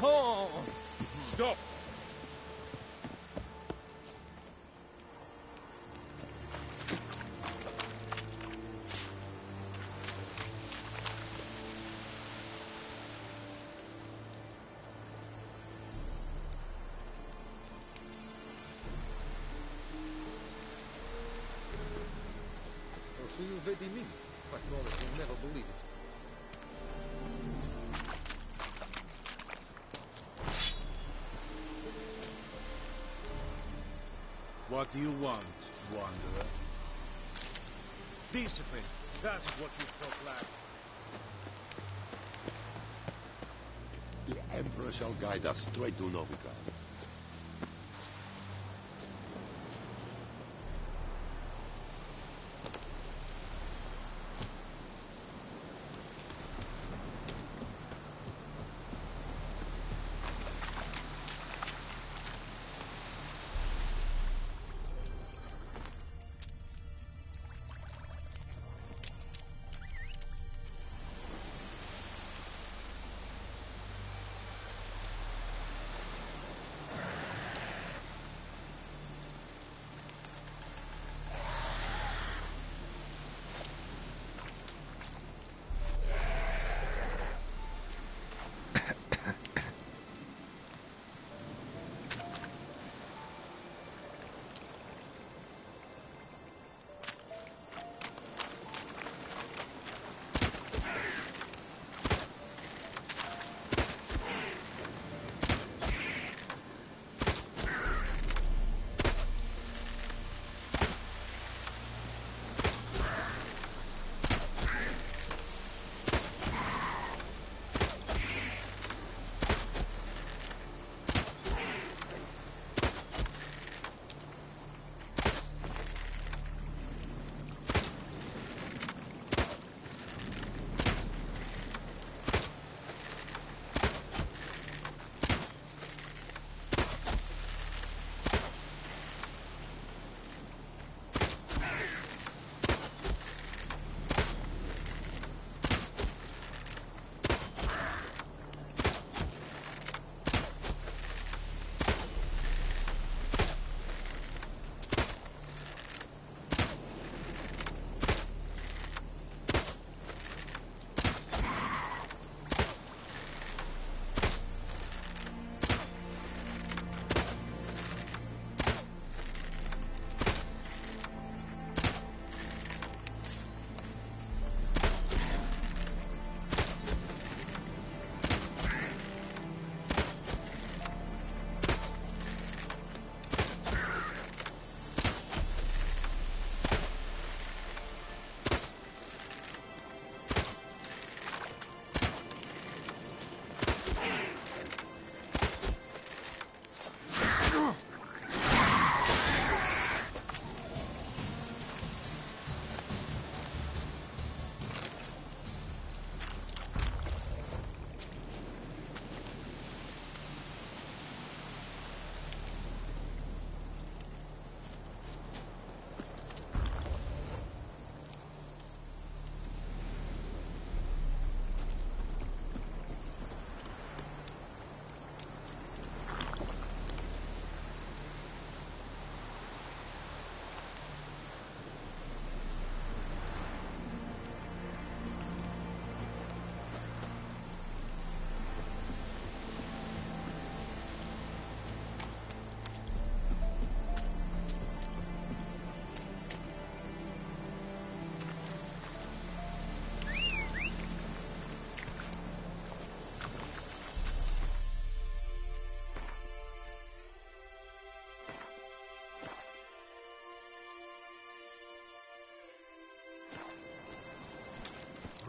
Oh! Stop! Who you vedi me? My knowledge will never believe it. What do you want, wanderer? Discipline. That's what you proclaim. The Emperor shall guide us straight to Novigrad.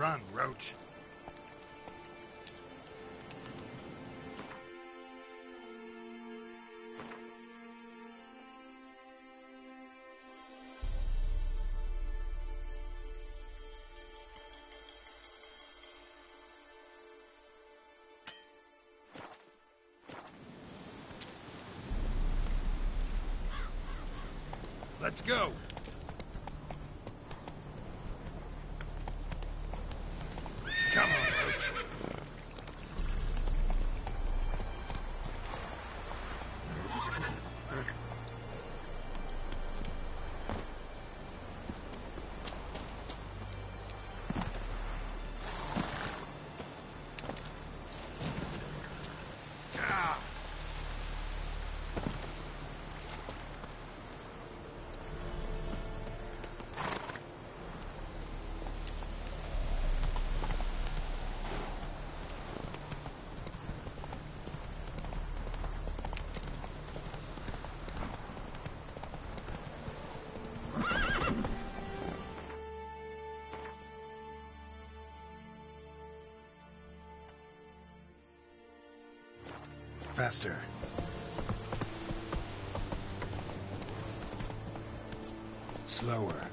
Run, Roach. Let's go. Come on, Roach. Faster. Slower.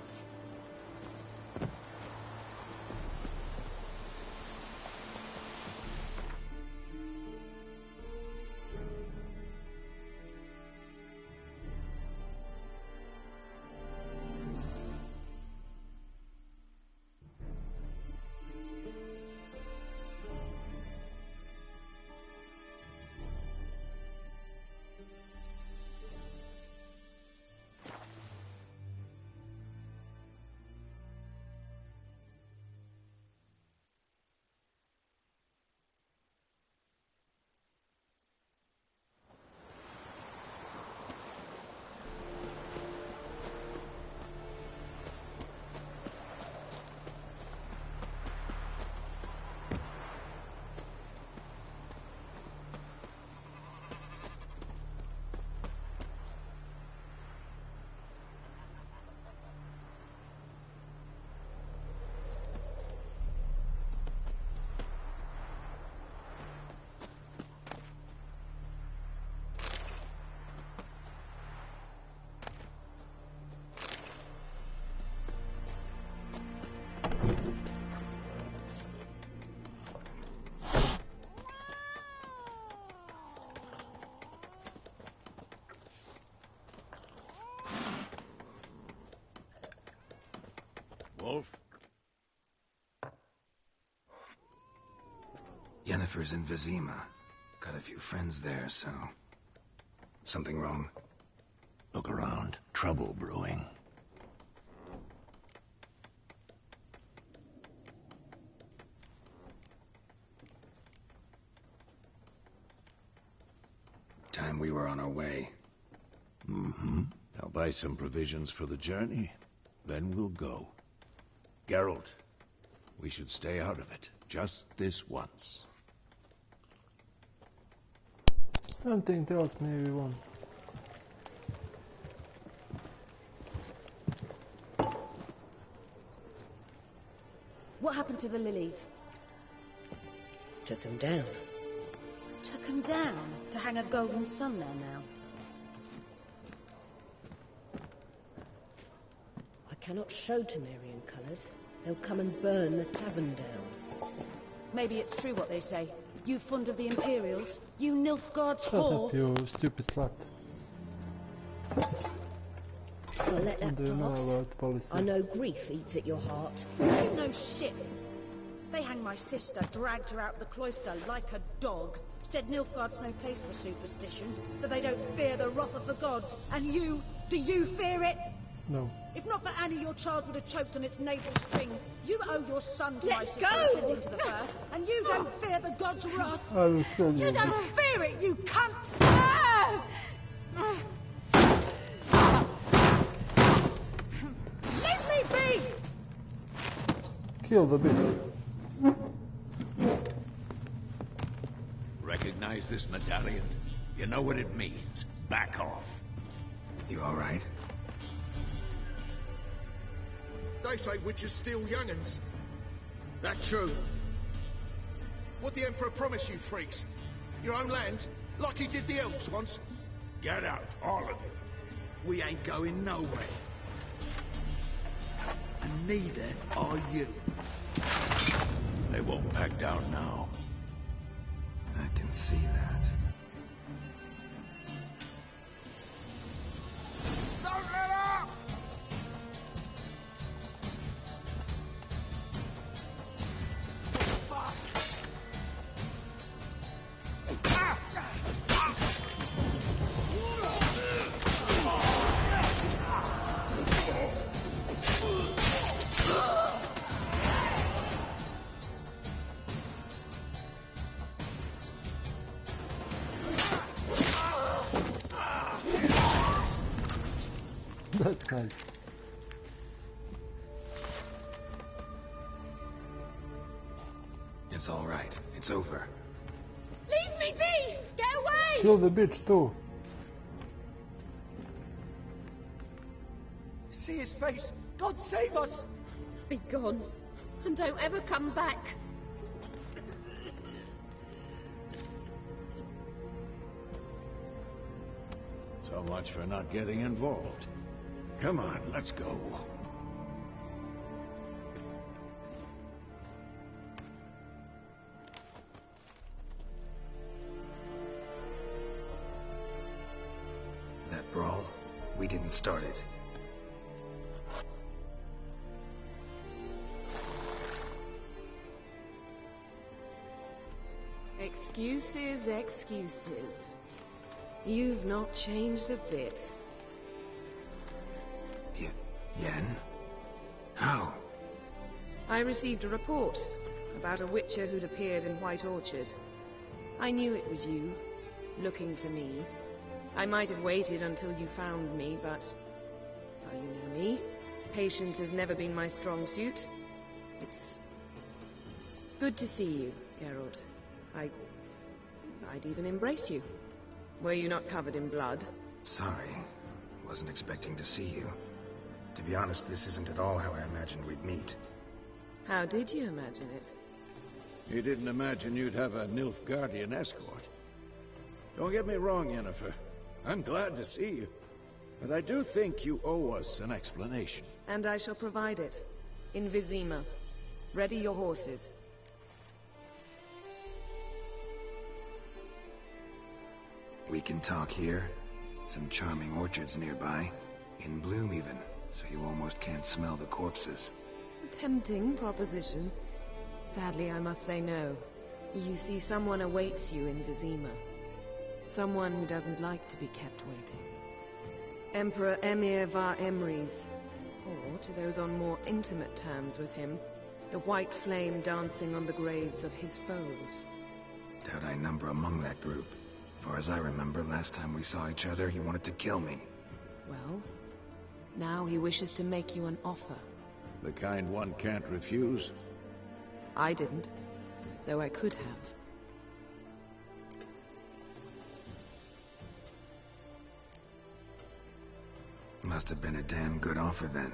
Wolf? Yennefer's in Vizima. Got a few friends there, so... Something wrong? Look around. Trouble brewing. Time we were on our way. Mm-hmm. I'll buy some provisions for the journey. Then we'll go. Geralt, we should stay out of it. Just this once. Something tells me we won't. What happened to the lilies? Took them down. Took them down to hang a golden sun there now. I cannot show Temerian colours. They'll come and burn the tavern down. Maybe it's true what they say. You fond of the Imperials? You Nilfgaard's Shut whore? up, you stupid slut. I'll let What that do you know pass. about policy? I know grief eats at your heart. You know shit. They hanged my sister, dragged her out of the cloister like a dog. Said Nilfgaard's no place for superstition, that they don't fear the wrath of the gods. And you, do you fear it? No. If not for Annie, your child would have choked on its navel string. You owe your son to my Let sister go! attending to the birth, and you don't fear the gods' wrath. I will kill you. You don't fear it, you cunt! Ah! Let me be! Kill the bitch. Recognize this medallion? You know what it means. Back off. You alright? They say witches steal young'uns. That true. What the Emperor promised you freaks? Your own land? Like he did the elves once? Get out, all of you. We ain't going nowhere. And neither are you. They won't back down now. I can see that. Don't let up! That's nice. It's alright. It's over. Leave me be! Get away! Kill the bitch too. See his face! God save us! Be gone, and don't ever come back. So much for not getting involved. Come on, let's go. That brawl, we didn't start it. Excuses, excuses. You've not changed a bit. Yen? How? I received a report about a witcher who'd appeared in White Orchard. I knew it was you, looking for me. I might have waited until you found me, but... well, you know me. Patience has never been my strong suit. It's... good to see you, Geralt. I'd even embrace you. Were you not covered in blood? Sorry. Wasn't expecting to see you. To be honest, this isn't at all how I imagined we'd meet. How did you imagine it? You didn't imagine you'd have a Nilfgaardian escort. Don't get me wrong, Yennefer. I'm glad to see you. But I do think you owe us an explanation. And I shall provide it. In Vizima. Ready your horses. We can talk here. Some charming orchards nearby. In bloom even, so you almost can't smell the corpses. A tempting proposition. Sadly, I must say no. You see, someone awaits you in Vizima. Someone who doesn't like to be kept waiting. Emperor Emir var Emreis. Or, to those on more intimate terms with him, the white flame dancing on the graves of his foes. Doubt I number among that group. Far as I remember, last time we saw each other, he wanted to kill me. Well, now he wishes to make you an offer. The kind one can't refuse? I didn't, though I could have. Must have been a damn good offer then.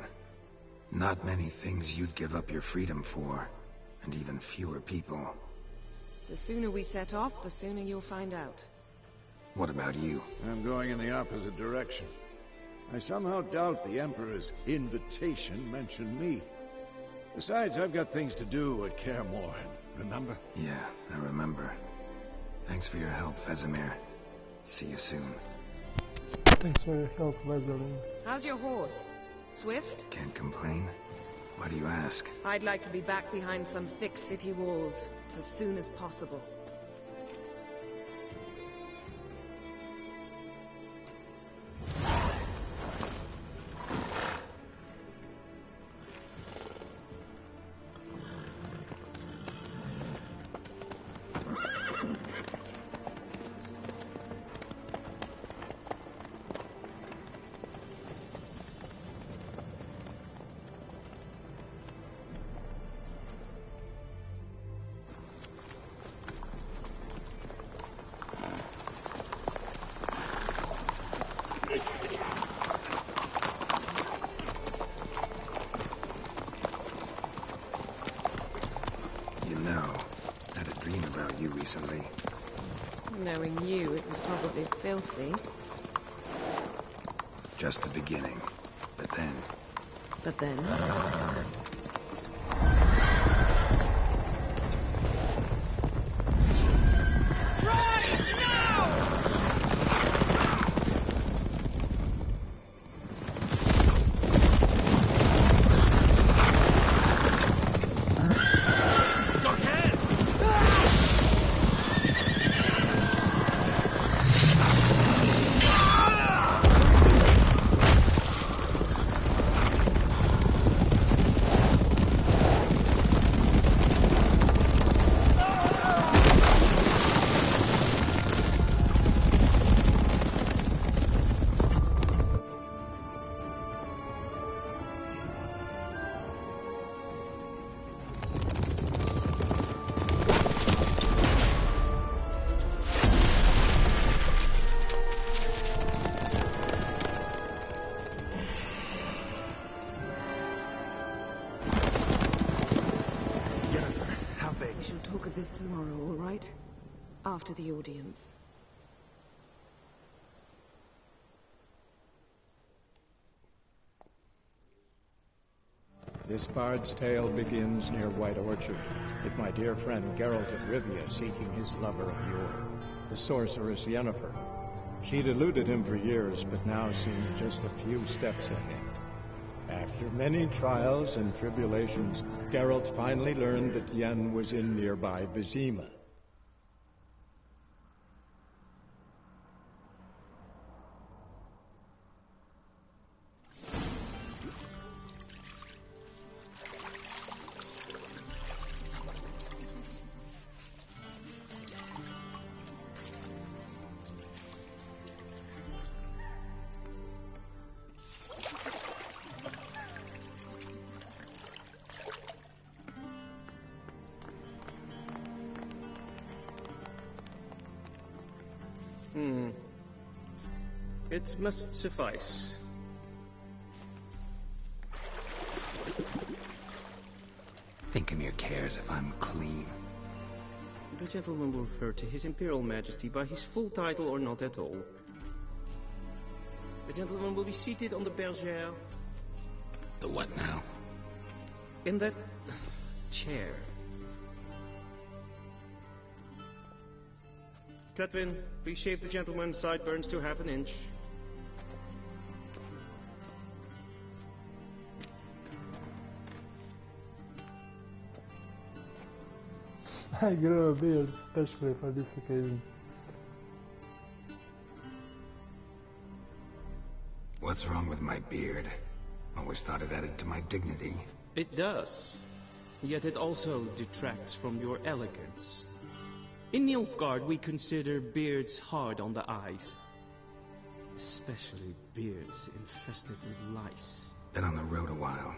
Not many things you'd give up your freedom for, and even fewer people. The sooner we set off, the sooner you'll find out. What about you? I'm going in the opposite direction. I somehow doubt the Emperor's invitation mentioned me. Besides, I've got things to do at Kaer Morhen, remember? Yeah, I remember. Thanks for your help, Vesemir. See you soon. Thanks for your help, Veselin. How's your horse? Swift? Can't complain. Why do you ask? I'd like to be back behind some thick city walls as soon as possible. Recently. Knowing you, it was probably filthy. Just the beginning. But then... But then? Tomorrow, all right? After the audience. This bard's tale begins near White Orchard, with my dear friend Geralt of Rivia seeking his lover of yore, the sorceress Yennefer. She'd eluded him for years, but now seemed just a few steps ahead. After many trials and tribulations, Geralt finally learned that Yen was in nearby Vizima. It must suffice. Think Emir cares if I'm clean? The gentleman will refer to His Imperial Majesty by his full title or not at all. The gentleman will be seated on the bergère. The what now? In that chair. Cletwin, please shave the gentleman's sideburns to half an inch. I grew a beard especially for this occasion. What's wrong with my beard? Always thought it added to my dignity. It does. Yet it also detracts from your elegance. In Nilfgaard, we consider beards hard on the eyes. Especially beards infested with lice. Been on the road a while.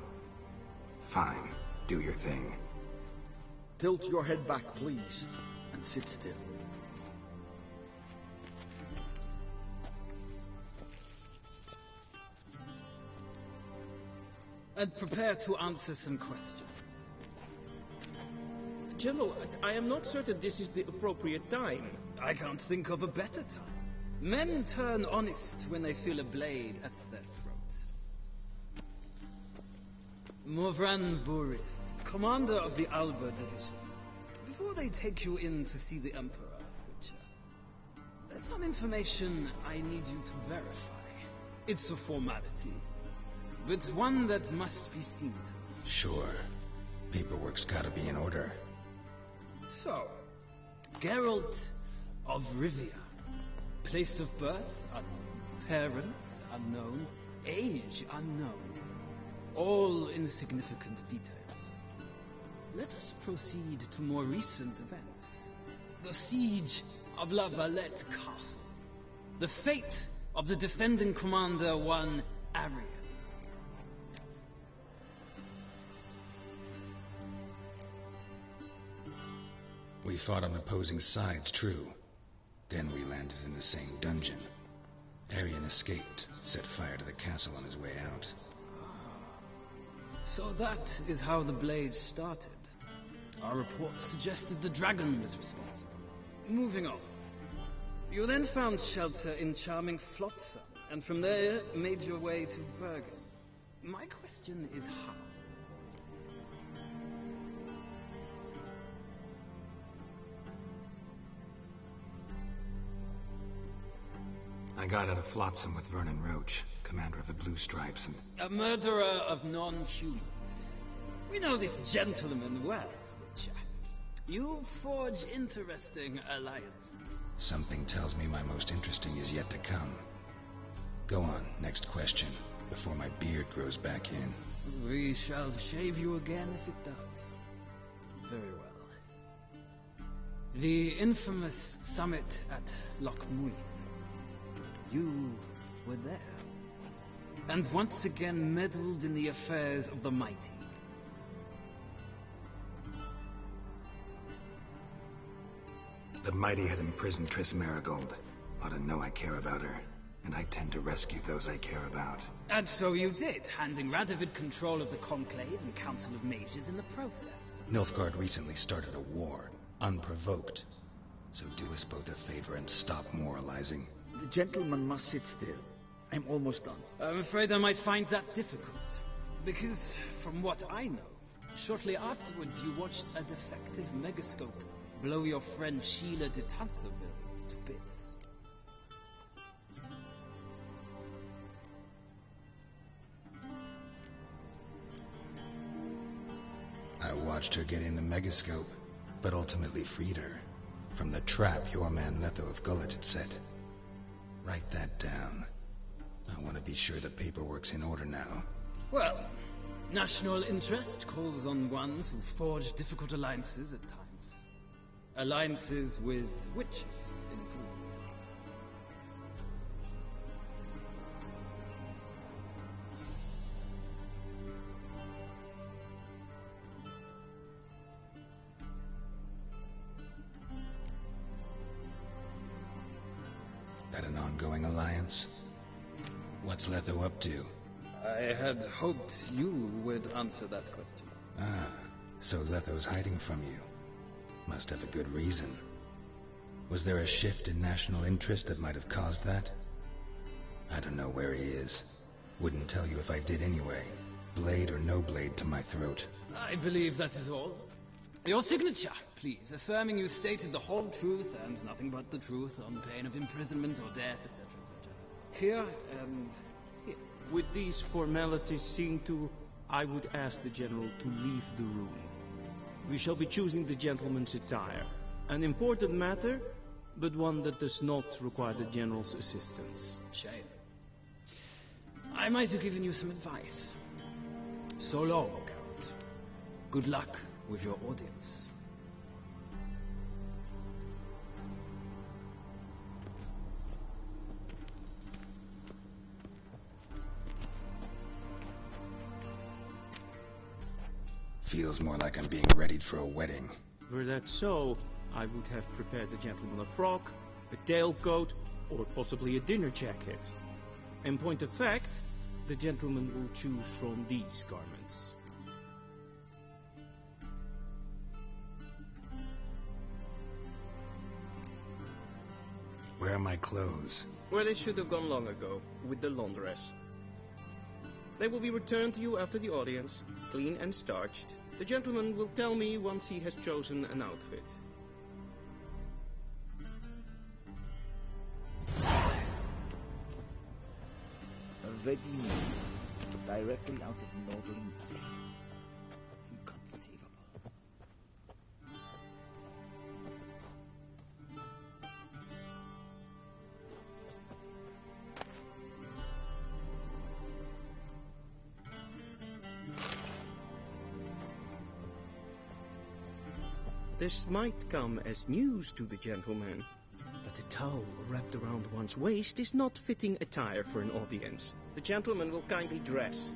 Fine, do your thing. Tilt your head back, please, and sit still. And prepare to answer some questions. General, I am not certain this is the appropriate time. I can't think of a better time. Men turn honest when they feel a blade at their throat. Morvran Vuris, commander of the Alba Division. Before they take you in to see the Emperor, Witcher, there's some information I need you to verify. It's a formality, but one that must be seen to. Sure. Paperwork's gotta be in order. So, Geralt of Rivia. Place of birth, unknown. Parents, unknown. Age, unknown. All insignificant details. Let us proceed to more recent events. The siege of La Valette Castle. The fate of the defending commander, one Arian. We fought on opposing sides, true. Then we landed in the same dungeon. Arian escaped, set fire to the castle on his way out. So that is how the blade started. Our reports suggested the dragon was responsible. Moving on. You then found shelter in charming Flotsam, and from there made your way to Vergen. My question is how? I got out of Flotsam with Vernon Roach, commander of the Blue Stripes, and... A murderer of non-humans. We know this gentleman well, Witcher. You forge interesting alliances. Something tells me my most interesting is yet to come. Go on, next question, before my beard grows back in. We shall shave you again if it does. Very well. The infamous summit at Loch Muin. You were there. And once again meddled in the affairs of the mighty. The mighty had imprisoned Triss Merigold. Ought to know I care about her. And I tend to rescue those I care about. And so you did, handing Radovid control of the Conclave and Council of Mages in the process. Nilfgaard recently started a war, unprovoked. So do us both a favor and stop moralizing. The gentleman must sit still. I'm almost done. I'm afraid I might find that difficult. Because, from what I know, shortly afterwards you watched a defective megascope blow your friend Sheila de Tancerville to bits. I watched her get in the megascope, but ultimately freed her from the trap your man Letho of Gullet had set. Write that down. I want to be sure the paperwork's in order now. Well, national interest calls on one to forge difficult alliances at times. Alliances with witches included. That an ongoing alliance? What's Letho up to? I had hoped you would answer that question. Ah, so Letho's hiding from you. Must have a good reason. Was there a shift in national interest that might have caused that? I don't know where he is. Wouldn't tell you if I did anyway. Blade or no blade to my throat. I believe that is all. Your signature, please, affirming you stated the whole truth and nothing but the truth on pain of imprisonment or death, etc., etc. Here and here. With these formalities seen to, I would ask the General to leave the room. We shall be choosing the gentleman's attire. An important matter, but one that does not require the General's assistance. Shame. I might have given you some advice. So long, Geralt. Good luck with your audience. Feels more like I'm being readied for a wedding. Were that so, I would have prepared the gentleman a frock, a tailcoat, or possibly a dinner jacket. In point of fact, the gentleman will choose from these garments. Where are my clothes? Where they should have gone long ago, with the laundress. They will be returned to you after the audience, clean and starched. The gentleman will tell me once he has chosen an outfit. Already directly out of Nordling tales. Inconceivable. This might come as news to the gentleman, but a towel wrapped around one's waist is not fitting attire for an audience. The gentleman will kindly dress.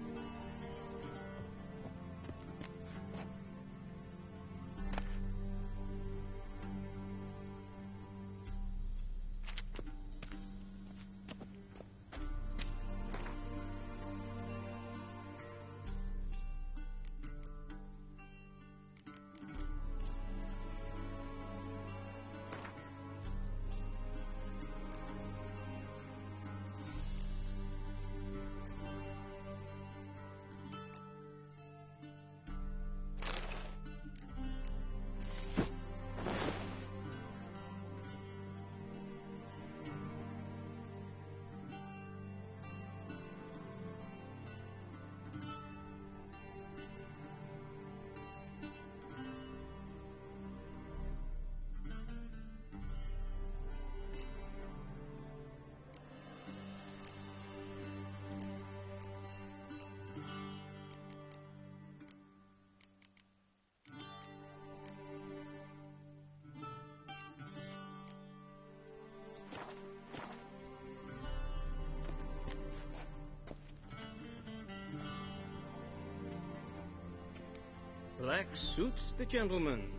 Black suits the gentleman.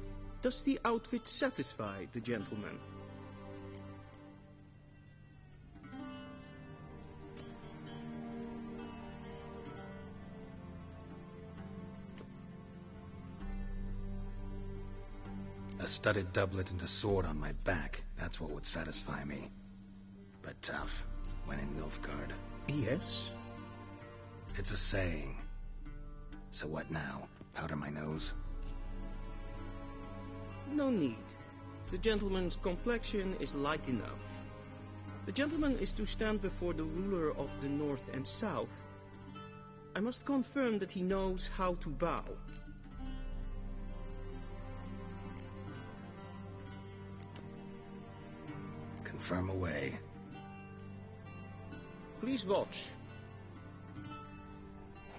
Does the outfit satisfy the gentleman? A studded doublet and a sword on my back. That's what would satisfy me. But tough, when in Nilfgaard. Yes? It's a saying. So what now? Powder my nose? No need. The gentleman's complexion is light enough. The gentleman is to stand before the ruler of the North and South. I must confirm that he knows how to bow. Confirm away. Please watch.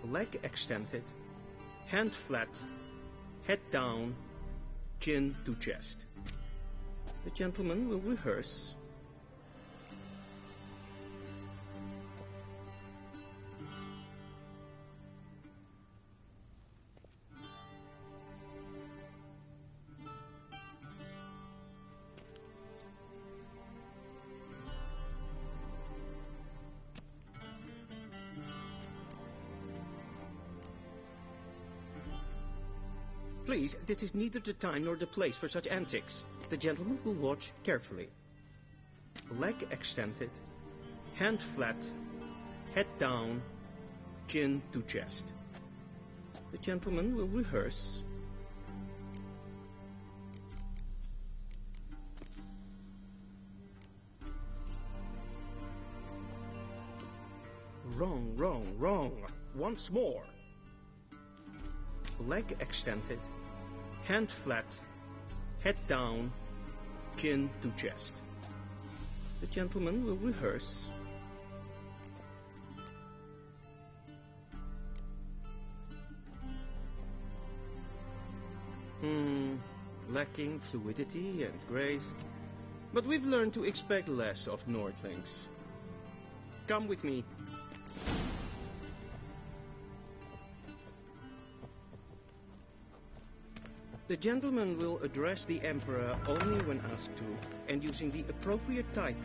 Leg extended, hand flat, head down, chin to chest. The gentleman will rehearse. Please, this is neither the time nor the place for such antics. The gentleman will watch carefully. Leg extended, hand flat, head down, chin to chest. The gentleman will rehearse. Wrong, wrong, wrong. Once more. Leg extended, hand flat, head down, chin to chest. The gentleman will rehearse. Lacking fluidity and grace. But we've learned to expect less of Nordlings. Come with me. The gentleman will address the Emperor only when asked to, and using the appropriate title.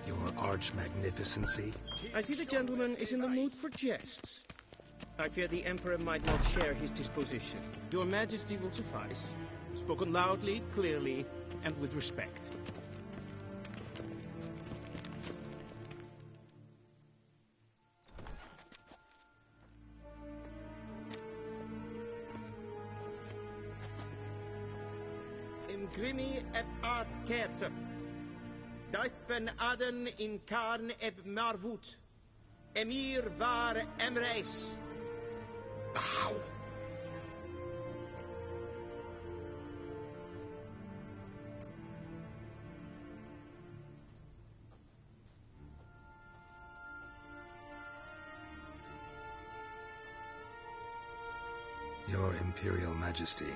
Your Arch-Magnificency? I see the gentleman is in the mood for jests. I fear the Emperor might not share his disposition. Your Majesty will suffice. Spoken loudly, clearly, and with respect. Grimi eb ath kerzer. Duifen aden in karn eb marvoet. Emir var emreis. Bow. Your Imperial Majesty.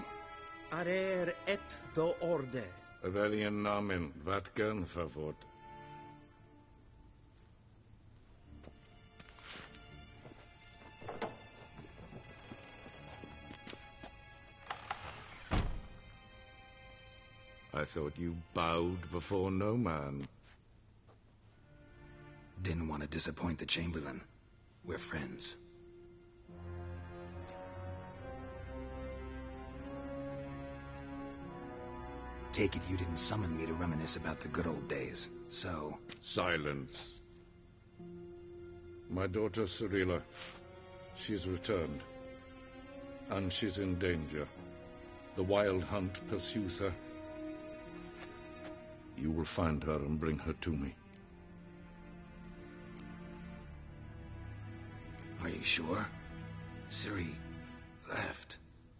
Arer ep the orde. Welchen Namen? Wat gern verwort? I thought you bowed before no man. Didn't want to disappoint the Chamberlain. We're friends. Take it you didn't summon me to reminisce about the good old days, so... Silence. My daughter Cirilla, she's returned. And she's in danger. The Wild Hunt pursues her. You will find her and bring her to me. Are you sure? Ciri left.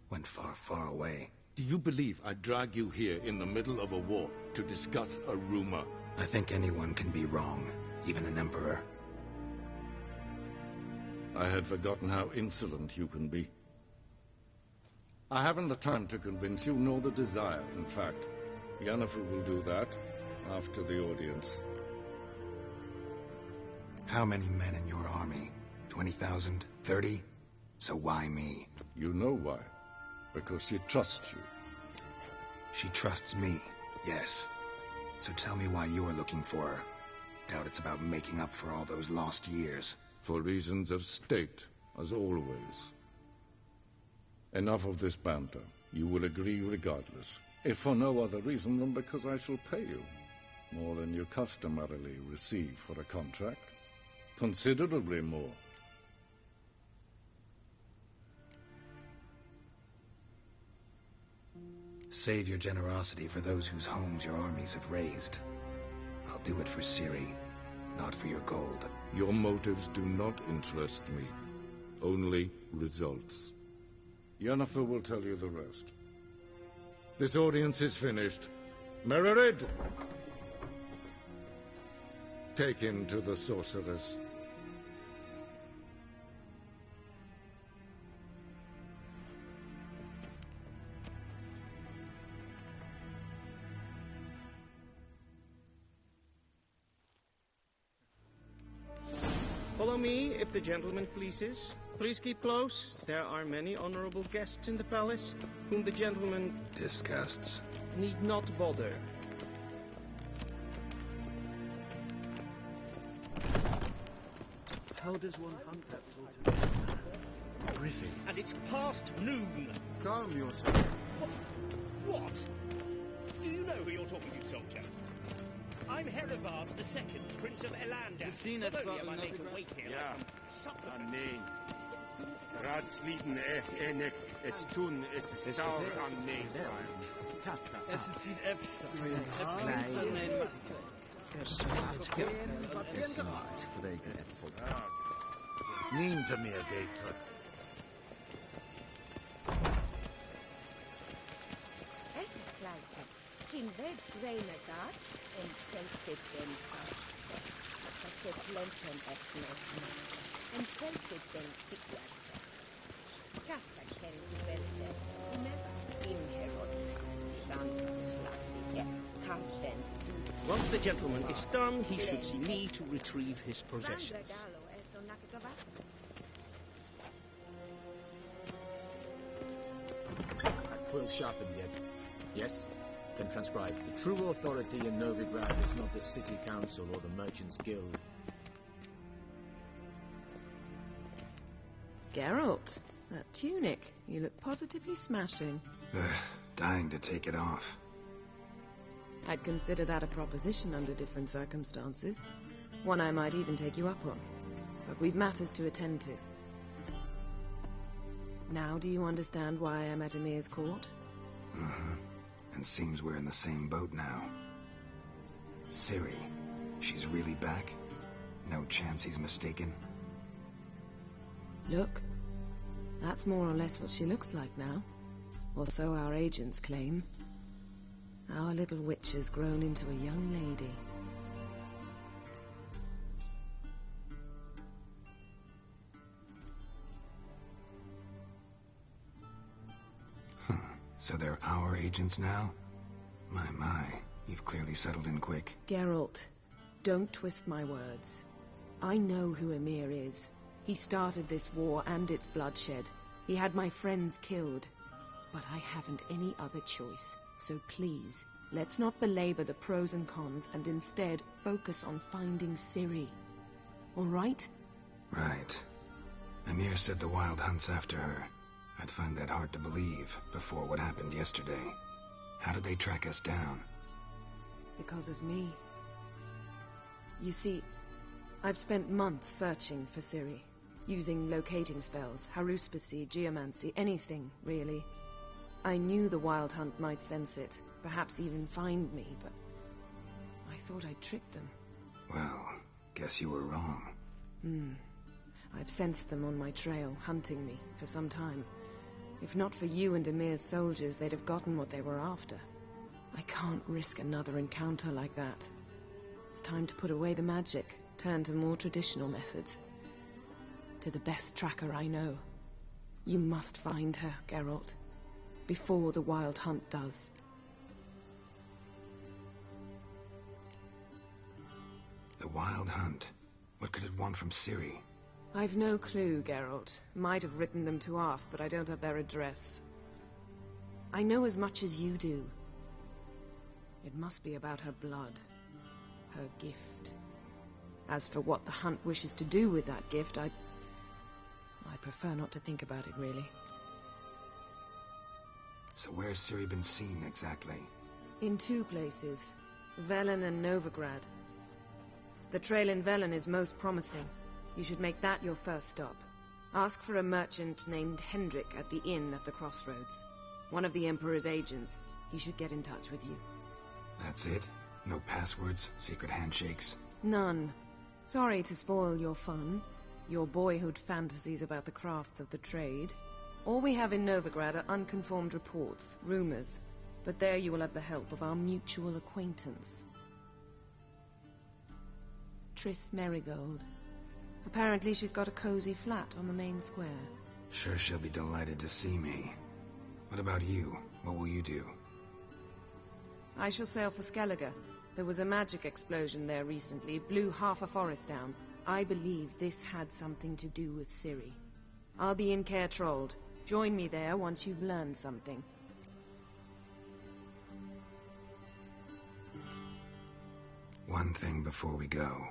Went far, far away. Do you believe I'd drag you here in the middle of a war to discuss a rumor? I think anyone can be wrong, even an emperor. I had forgotten how insolent you can be. I haven't the time to convince you, nor the desire, in fact. Yennefer will do that after the audience. How many men in your army? 20,000? 30? So why me? You know why. Because she trusts you. She trusts me, yes. So tell me why you're looking for her. Doubt it's about making up for all those lost years. For reasons of state, as always. Enough of this banter. You will agree regardless. If for no other reason than because I shall pay you. More than you customarily receive for a contract. Considerably more. Save your generosity for those whose homes your armies have razed. I'll do it for Ciri, not for your gold. Your motives do not interest me. Only results. Yennefer will tell you the rest. This audience is finished. Mererid! Take him to the sorceress. Follow me, if the gentleman pleases. Please keep close. There are many honorable guests in the palace, whom the gentleman... disgusts. ...need not bother. How does one hunt that sort of... Griffin. And it's past noon. Calm yourself. What? Do you know who you're talking to, soldier? I'm Herivard II, Prince of Elander. Although am I made to wait here like some supplement. Nee. Raadsleden nicht. Es tun, es ist sauer an nee. Es ist EFSA. Neem to me a data. Es gleiche. In red Greinagat and selfie them se plenten and selfie them sicklas. Kasta ken velte. Never in herod. Sidan slappi kanten. Once the gentleman is done, he should see me to retrieve his possessions. Quill sharpened yet? Yes? Then transcribe. The true authority in Novigrad is not the City Council or the Merchants Guild. Geralt, that tunic. You look positively smashing. Dying to take it off. I'd consider that a proposition under different circumstances. One I might even take you up on. But we've matters to attend to. Now do you understand why I'm at Emir's court? Mm-hmm. And seems we're in the same boat now. Ciri, she's really back? No chance he's mistaken? Look, that's more or less what she looks like now. Or so our agents claim. Our little witch has grown into a young lady. So they're our agents now? My, you've clearly settled in quick. Geralt, don't twist my words. I know who Emir is. He started this war and its bloodshed. He had my friends killed. But I haven't any other choice. So please, let's not belabor the pros and cons and instead focus on finding Ciri. All right? Right. Emir said the Wild Hunt's after her. I'd find that hard to believe before what happened yesterday. How did they track us down? Because of me. You see, I've spent months searching for Ciri, using locating spells, haruspicy, geomancy, anything, really. I knew the Wild Hunt might sense it, perhaps even find me, but I thought I'd tricked them. Well, guess you were wrong. I've sensed them on my trail, hunting me, for some time. If not for you and Emir's soldiers, they'd have gotten what they were after. I can't risk another encounter like that. It's time to put away the magic, turn to more traditional methods. To the best tracker I know. You must find her, Geralt. Before the Wild Hunt does. The Wild Hunt? What could it want from Ciri? I've no clue, Geralt. Might have written them to ask, but I don't have their address. I know as much as you do. It must be about her blood. Her gift. As for what the Hunt wishes to do with that gift, I prefer not to think about it, really. So where's Ciri been seen, exactly? In two places. Velen and Novigrad. The trail in Velen is most promising. You should make that your first stop. Ask for a merchant named Hendrik at the inn at the crossroads. One of the Emperor's agents. He should get in touch with you. That's it? No passwords? Secret handshakes? None. Sorry to spoil your fun. Your boyhood fantasies about the crafts of the trade. All we have in Novigrad are unconfirmed reports, rumors. But there you will have the help of our mutual acquaintance. Triss Merigold. Apparently she's got a cozy flat on the main square. Sure she'll be delighted to see me. What about you? What will you do? I shall sail for Skellige. There was a magic explosion there recently. It blew half a forest down. I believe this had something to do with Ciri. I'll be in Caer Trolde. Join me there once you've learned something. One thing before we go.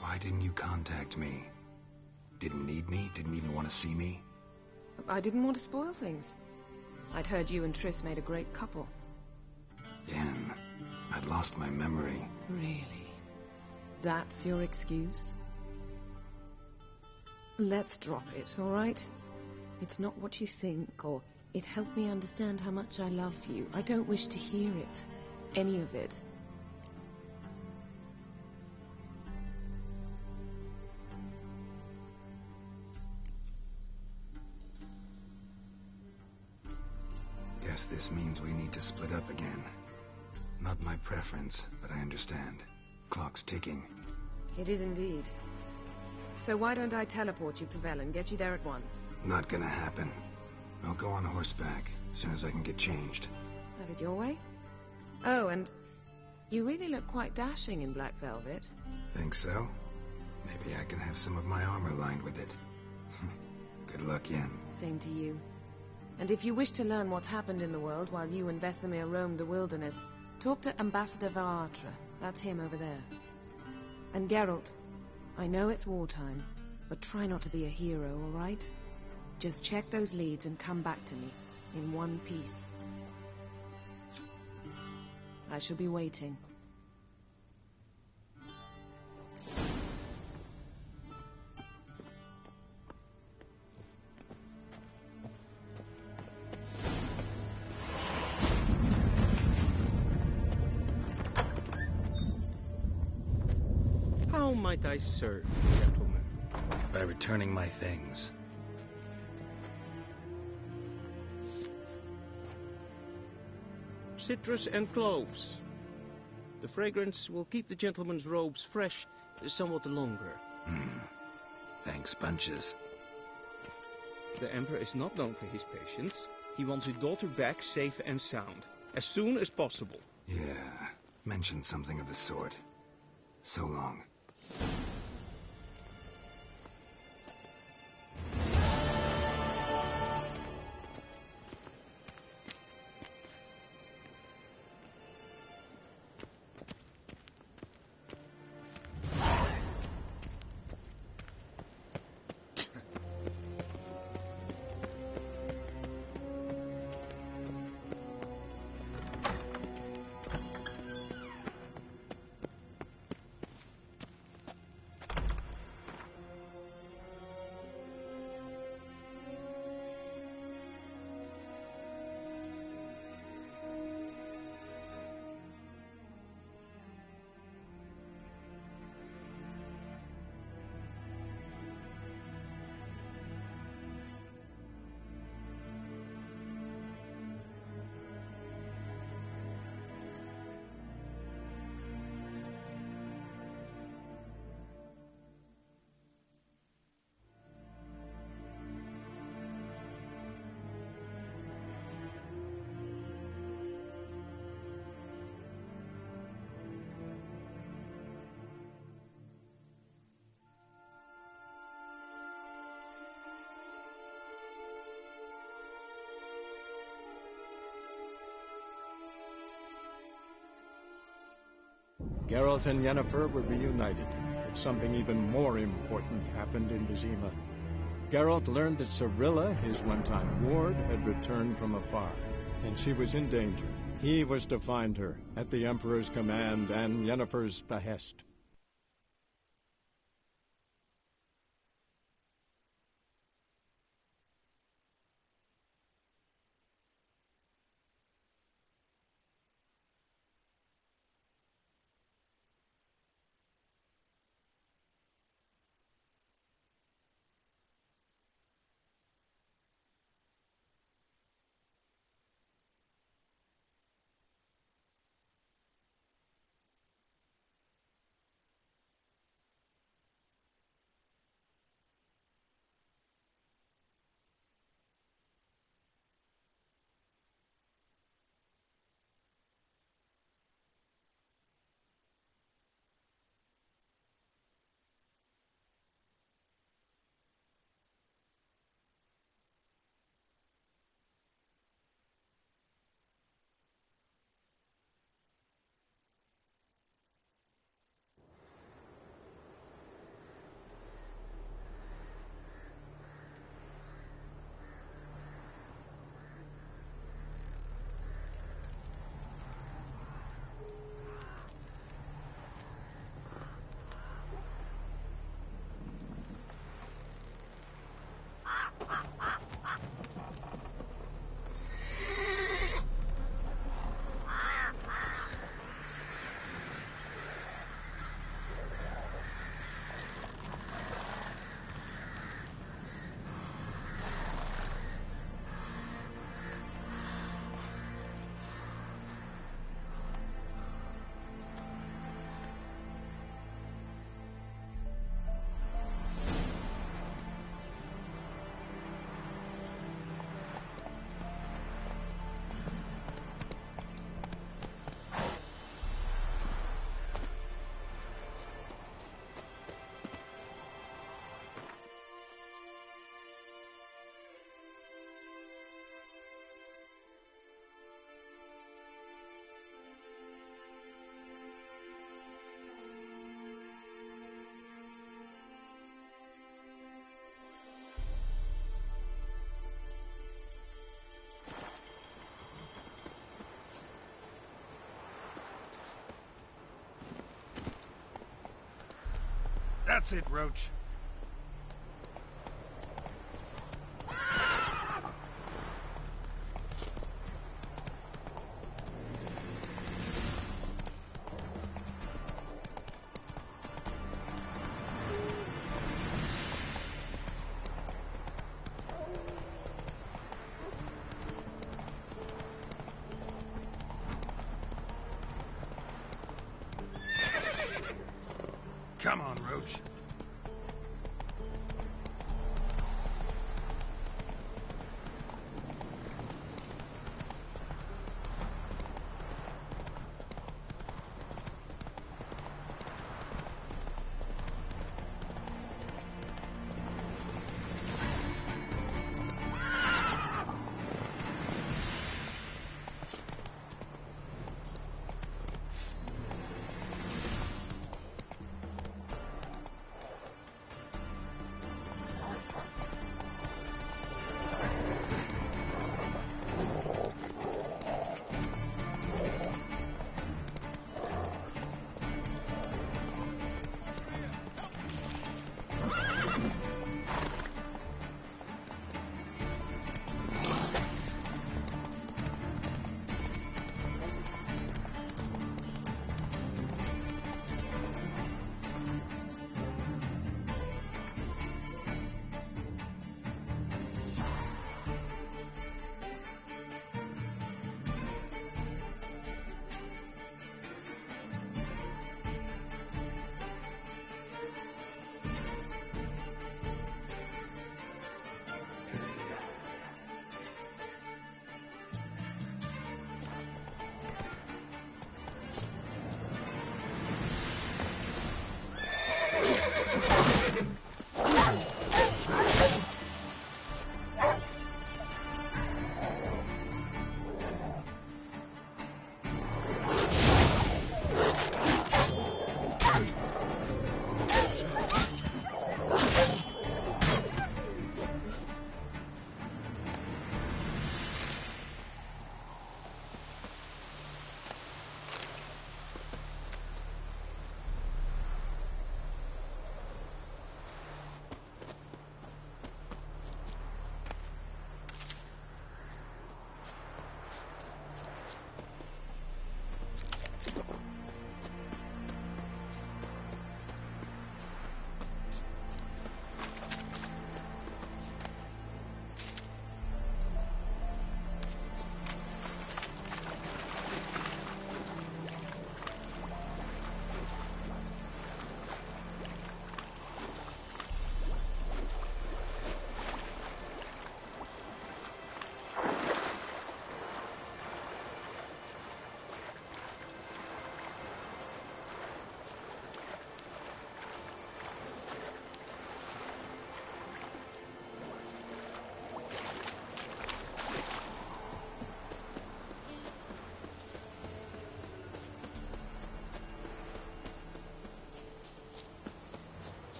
Why didn't you contact me? Didn't need me? Didn't even want to see me? I didn't want to spoil things. I'd heard you and Triss made a great couple. Yen, I'd lost my memory. Really? That's your excuse? Let's drop it, all right? It's not what you think, or it helped me understand how much I love you. I don't wish to hear it. Any of it. Guess this means we need to split up again. Not my preference, but I understand. Clock's ticking. It is indeed. So why don't I teleport you to Velen, get you there at once? Not gonna happen. I'll go on horseback, as soon as I can get changed. Have it your way? Oh, and you really look quite dashing in black velvet. Think so? Maybe I can have some of my armor lined with it. Good luck, Yen. Same to you. And if you wish to learn what's happened in the world while you and Vesemir roamed the wilderness, talk to Ambassador Varatra. That's him over there. And Geralt, I know it's wartime, but try not to be a hero, all right? Just check those leads and come back to me, in one piece. I shall be waiting. How might I serve, gentlemen? By returning my things. Citrus and cloves. The fragrance will keep the gentleman's robes fresh somewhat longer. Thanks, bunches. The Emperor is not known for his patience. He wants his daughter back safe and sound, as soon as possible. Yeah, mentioned something of the sort. So long. Geralt and Yennefer were reunited, but something even more important happened in Vizima. Geralt learned that Cirilla, his one-time ward, had returned from afar, and she was in danger. He was to find her, at the Emperor's command and Yennefer's behest. That's it, Roach. Come on, Roach.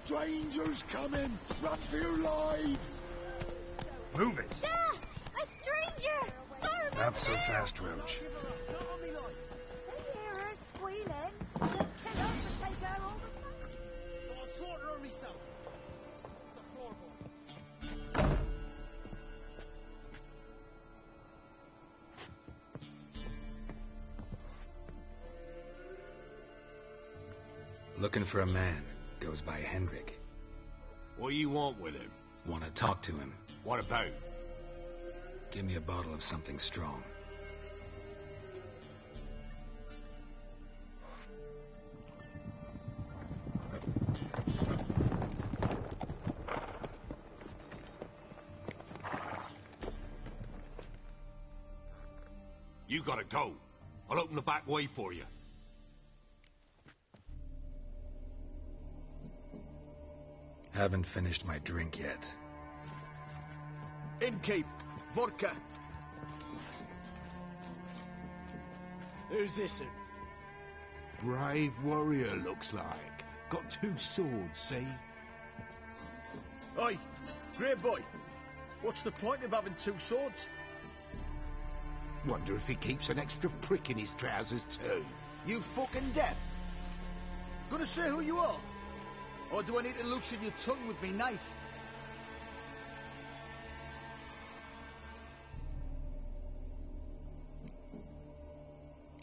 Strangers coming! Run for your lives! Move it! Ah! A stranger! Sir, Not so fast, Roach. They hear her squealing. They'll kill us and take her all the fun. I'll slaughter her myself. The floorboard. Looking for a man. Goes by Hendrik. What do you want with him? Want to talk to him. What about? Give me a bottle of something strong. You gotta go. I'll open the back way for you. Haven't finished my drink yet. Innkeep, vodka. Who's this? Brave warrior, looks like. Got 2 swords, see? Oi, grey boy. What's the point of having 2 swords? Wonder if he keeps an extra prick in his trousers too. You fucking deaf? Gonna say who you are? Or do I need to loosen your tongue with me knife?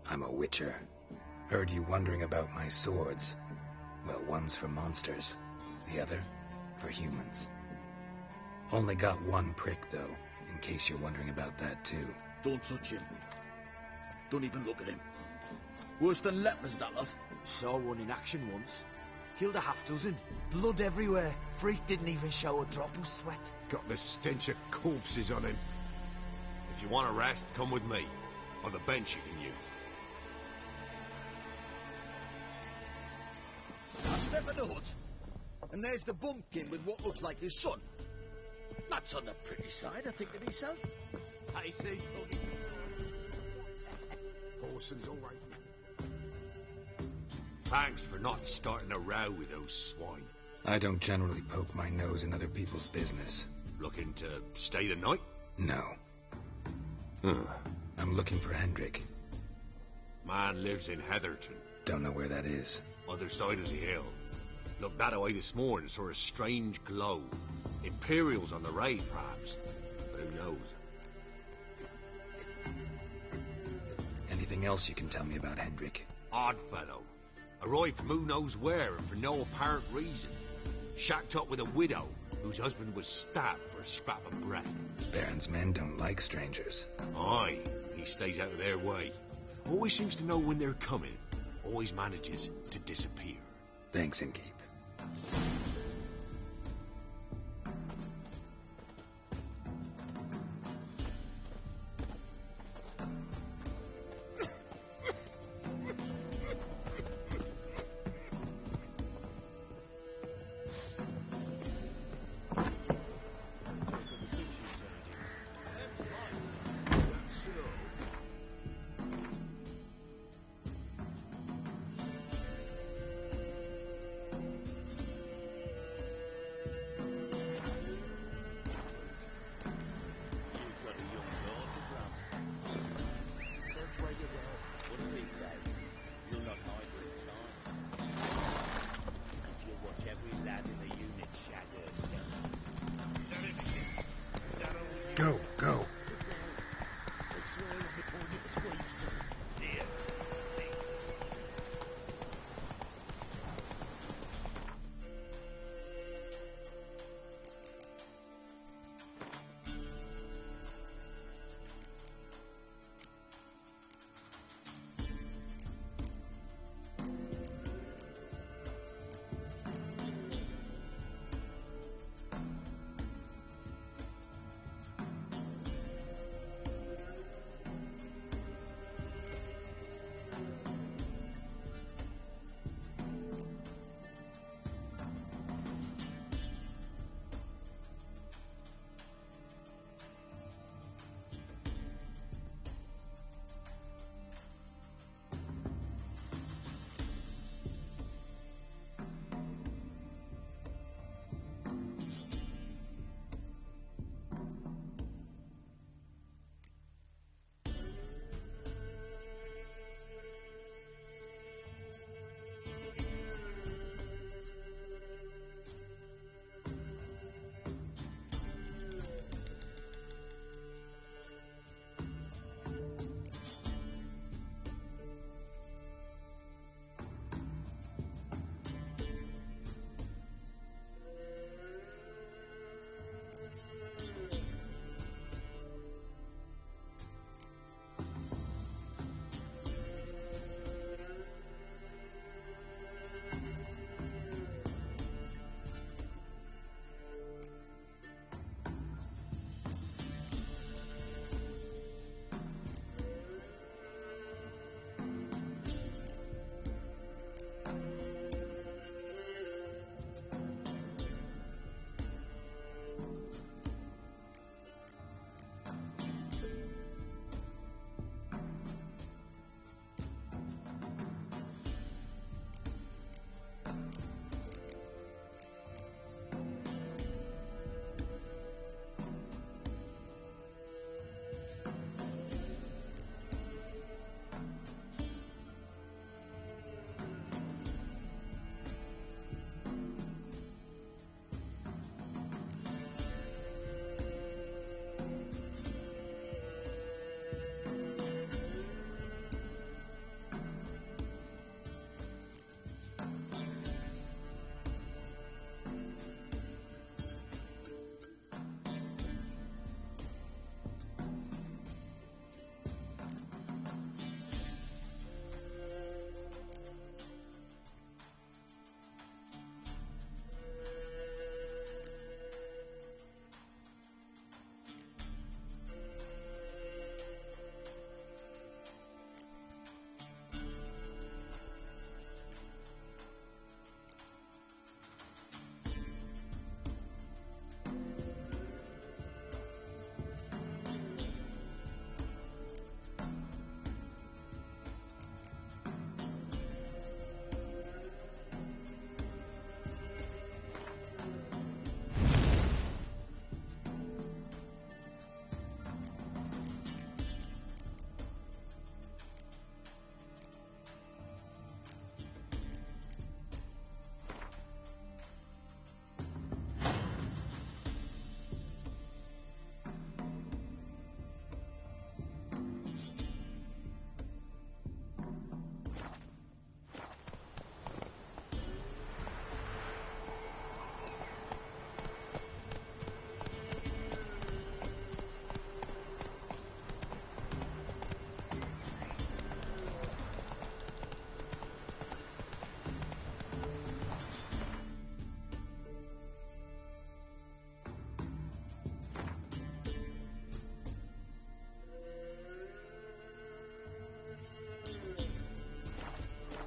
I'm a witcher. Heard you wondering about my swords. Well, one's for monsters, the other for humans. Only got 1 prick, though, in case you're wondering about that, too. Don't touch him. Don't even look at him. Worse than lepers, that lot. Saw one in action once. Killed a half-dozen. Blood everywhere. Freak didn't even show a drop of sweat. Got the stench of corpses on him. If you want a rest, come with me. On the bench you can use. I'll step in the hut. And there's the bumpkin with what looks like his son. That's on the pretty side, I think to myself. I say, Tony. Parson's all right. Thanks for not starting a row with those swine. I don't generally poke my nose in other people's business. Looking to stay the night? No. I'm looking for Hendrik. Man lives in Heatherton. Don't know where that is. Other side of the hill. Looked that away this morning, saw a strange glow. Imperials on the raid, perhaps. But who knows? Anything else you can tell me about Hendrik? Odd fellow. Arrived from who knows where and for no apparent reason. Shacked up with a widow whose husband was stabbed for a scrap of bread. Baron's men don't like strangers. Aye, he stays out of their way. Always seems to know when they're coming. Always manages to disappear. Thanks, Inkeep. Go, go.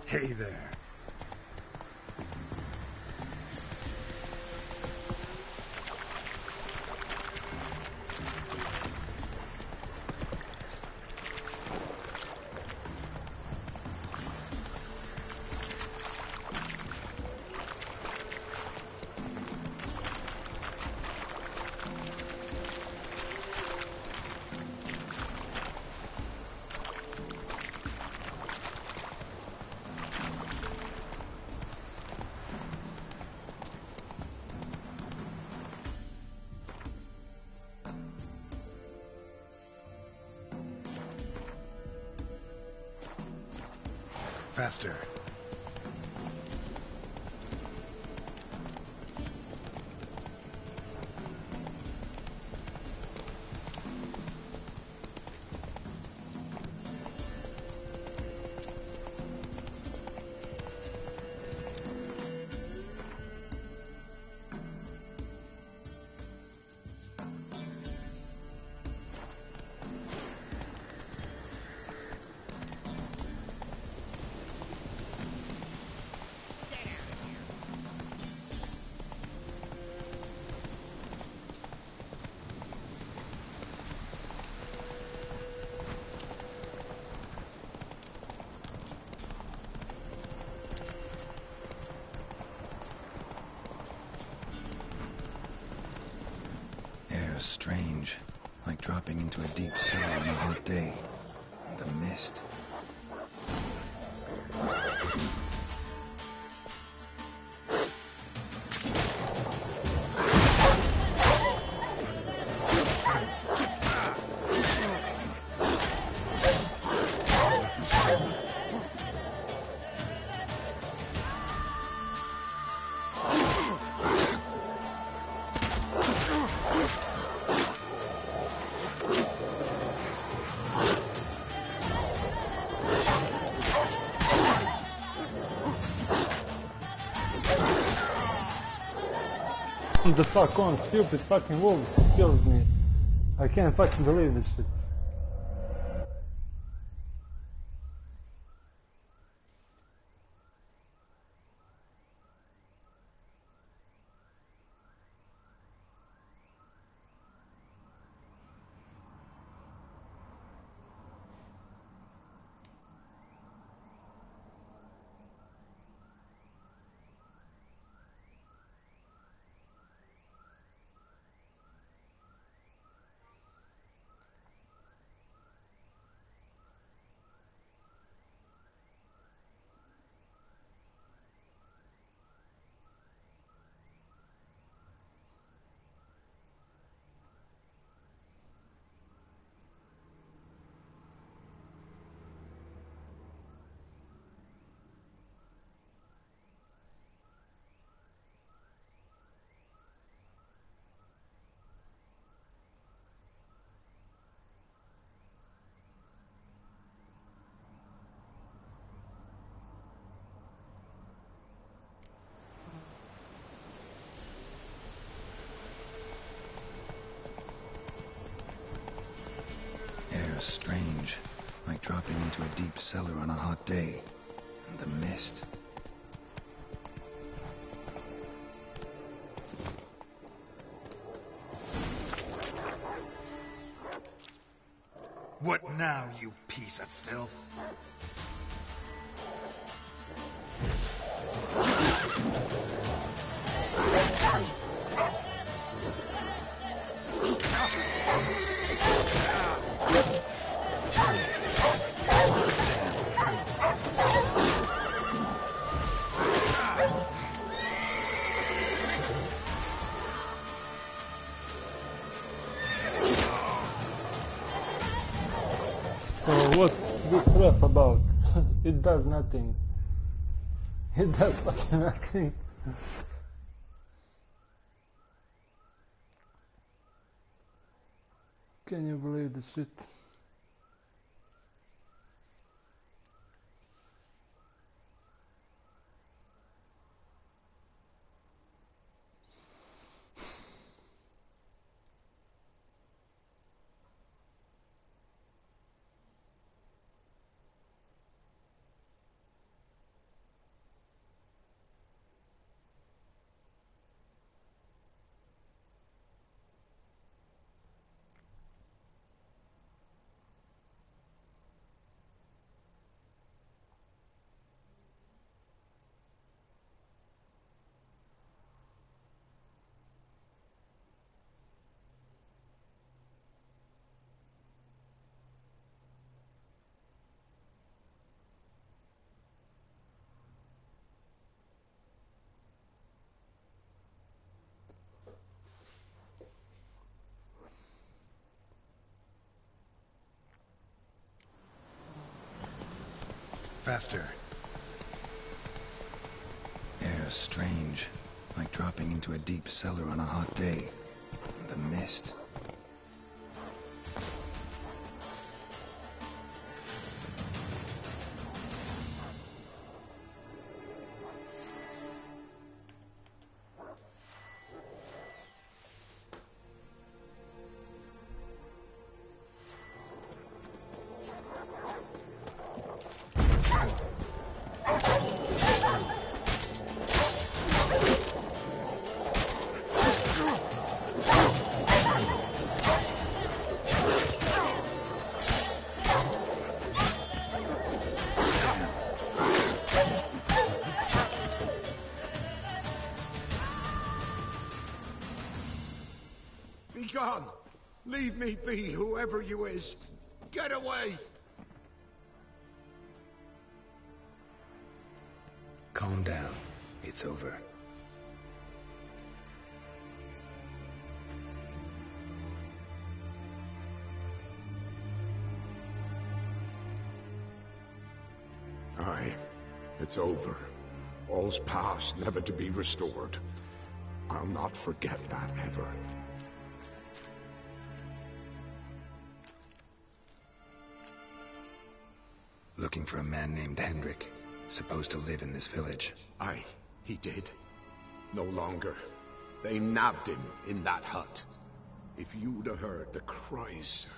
Hey there. Faster. Strange, like dropping into a deep cellar on a hot day. The mist. The fuck on, stupid fucking wolves killed me. I can't fucking believe this shit. Strange, like dropping into a deep cellar on a hot day. And the mist. What now, you piece of filth? So what's this trap about? It does nothing. It does fucking nothing. Can you believe this shit? faster. Air's strange, like dropping into a deep cellar on a hot day. The mist. Be gone! Leave me be, whoever you is! Get away! Calm down. It's over. Aye, it's over. All's past, never to be restored. I'll not forget that ever. Looking for a man named Hendrik, supposed to live in this village. Aye, he did. No longer. They nabbed him in that hut. If you'd have heard the cries, sir.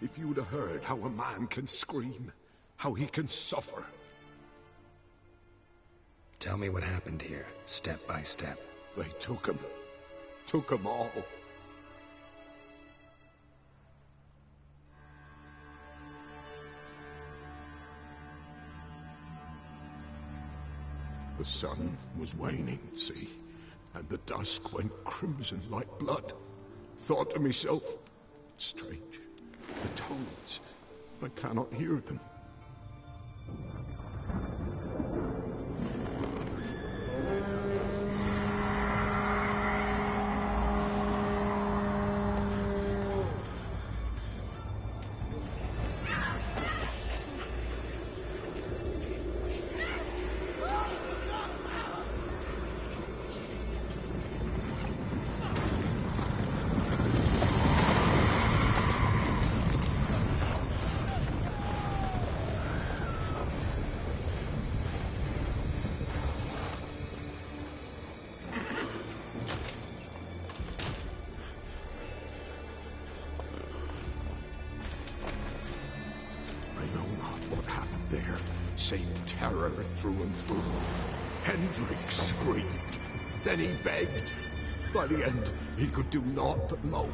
If you'd have heard how a man can scream, how he can suffer. Tell me what happened here, step by step. They took him. Took him all. The sun was waning, see, and the dusk went crimson like blood. Thought to myself, strange, the toads, I cannot hear them. Same terror through and through. Hendrik screamed. Then he begged. By the end, he could do naught but moan.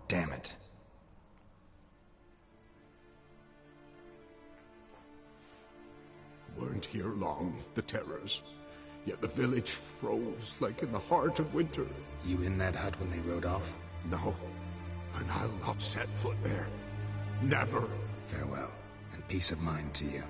Damn it. Weren't here long, the terrors. Yet the village froze like in the heart of winter. You in that hut when they rode off? No, and I'll not set foot there. Never. Farewell, and peace of mind to you.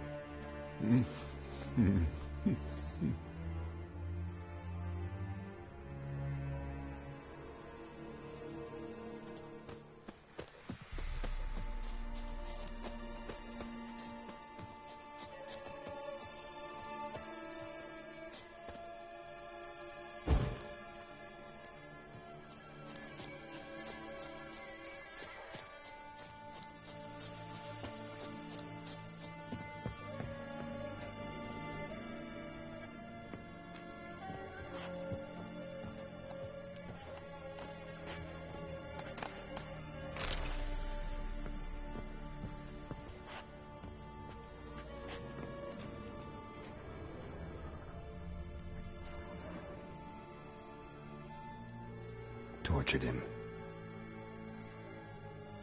tortured him.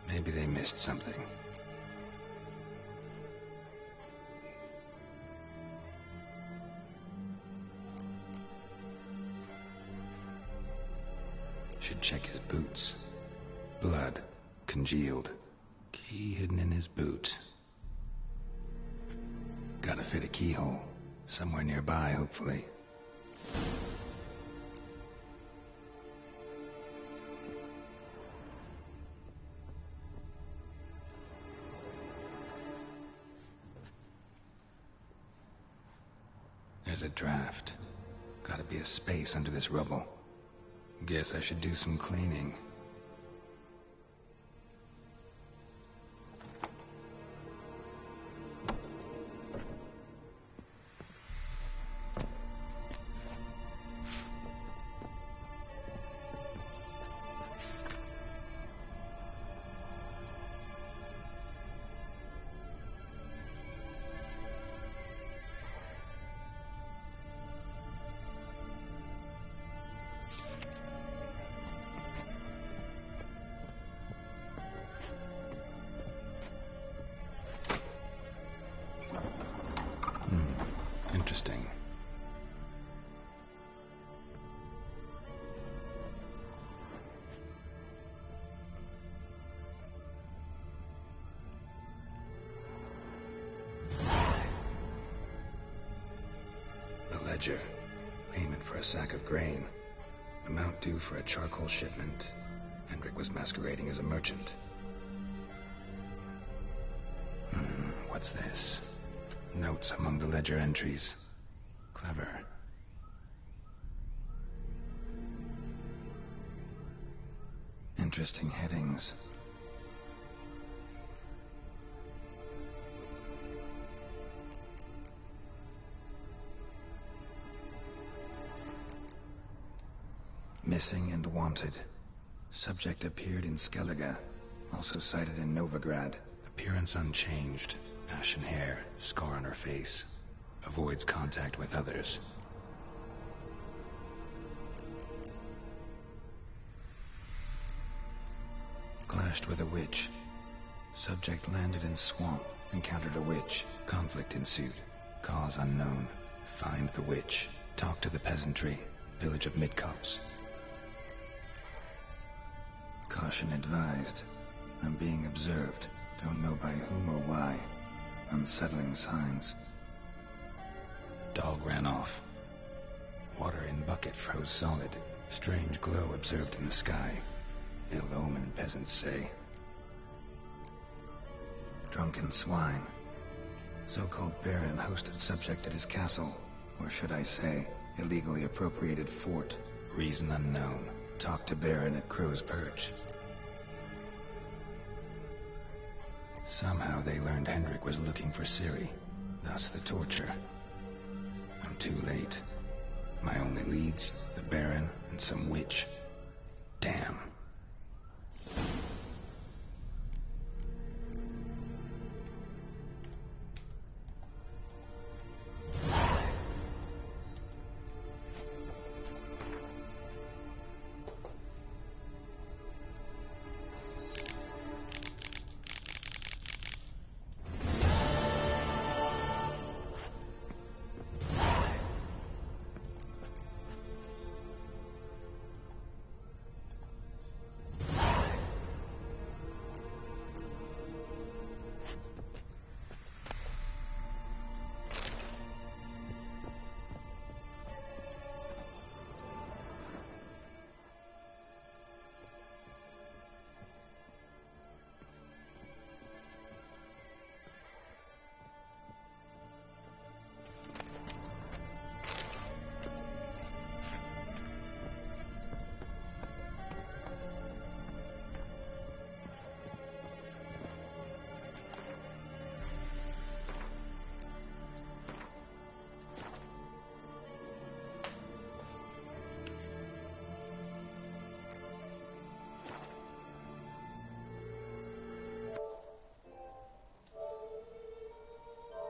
Maybe they missed something. Should check his boots. Blood, congealed. Key hidden in his boot. Gotta fit a keyhole. Somewhere nearby, hopefully. There's a draft. Gotta be a space under this rubble. Guess I should do some cleaning. Interesting. The ledger. Payment for a sack of grain. Amount due for a charcoal shipment. Hendrik was masquerading as a merchant. What's this? Notes among the ledger entries. Clever. Interesting headings. Missing and wanted. Subject appeared in Skellige. Also sighted in Novigrad. Appearance unchanged. Ashen hair, scar on her face. Avoids contact with others. Clashed with a witch. Subject landed in swamp, encountered a witch. Conflict ensued. Cause unknown. Find the witch. Talk to the peasantry. Village of Midcopse. Caution advised. I'm being observed. Don't know by whom or why. Unsettling signs. Dog ran off. Water in bucket froze solid. Strange glow observed in the sky. Ill omen, peasants say. Drunken swine. So-called Baron hosted subject at his castle. Or should I say, illegally appropriated fort. Reason unknown. Talked to Baron at Crow's Perch. Somehow they learned Hendrik was looking for Ciri, thus the torture. I'm too late. My only leads, the Baron and some witch. Damn.